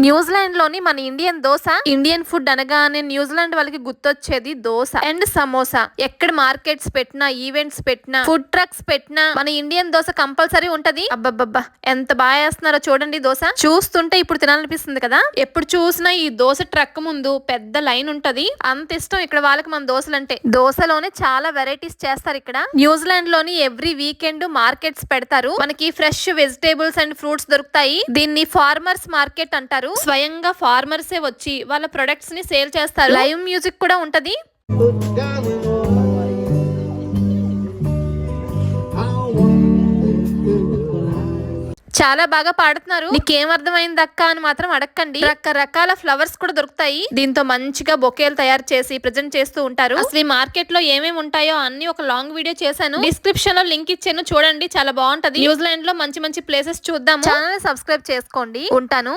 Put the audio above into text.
New Zealand లోని మన Indian dosa, Indian food అనగానే న్యూజిలాండ్ వాళ్ళకి గుర్తొచ్చేది దోశ అండ్ సమోసా. ఎక్కడ మార్కెట్స్ పెట్టినా, ఈవెంట్స్ పెట్టినా, ఫుడ్ ట్రక్స్ పెట్టినా మన ఇండియన్ దోశ కంపల్సరీ ఉంటది. అబ్బబ్బబ్బా ఎంత బాగా వేస్తున్నారో చూడండి దోశ. చూస్తుంటే ఇప్పుడు తినాలనిపిస్తుంది కదా. ఎప్పుడు చూసినా ఈ దోశ ట్రక్ ముందు పెద్ద లైన్ ఉంటది. అంత ఇష్టం ఇక్కడ వాళ్ళకి మన దోశలు అంటే. దోశలోనే చాలా వెరైటీస్ చేస్తారు ఇక్కడ. న్యూజిలాండ్ లోని ఎవ్రీ వీకెండ్ మార్కెట్స్ పెడతారు. మనకి ఫ్రెష్ వెజిటేబుల్స్ అండ్ ఫ్రూట్స్ దొరుకుతాయి. దీన్ని ఫార్మర్స్ మార్కెట్ అంటారు. స్వయంగా ఫార్మర్సే వచ్చి వాళ్ళ ప్రొడక్ట్స్ ని సేల్ చేస్తారు. లైవ్ మ్యూజిక్ కూడా ఉంటది. చాలా బాగా పాడుతున్నారు. నీకేం అర్థమైంది అక్క అని మాత్రం అడగండి. రకరకాల ఫ్లవర్స్ కూడా దొరుకుతాయి. దీంతో మంచిగా బొకేలు తయారు చేసి ప్రెజెంట్ చేస్తూ ఉంటారు. అసలు ఈ మార్కెట్ లో ఏమేమి ఉంటాయో అన్ని ఒక లాంగ్ వీడియో చేశాను. డిస్క్రిప్షన్ లో లింక్ ఇచ్చాను, చూడండి. చాలా బాగుంటది. న్యూజిలాండ్ లో మంచి మంచి ప్లేసెస్ చూద్దాం. ఛానల్ సబ్స్క్రైబ్ చేసుకోండి. ఉంటాను.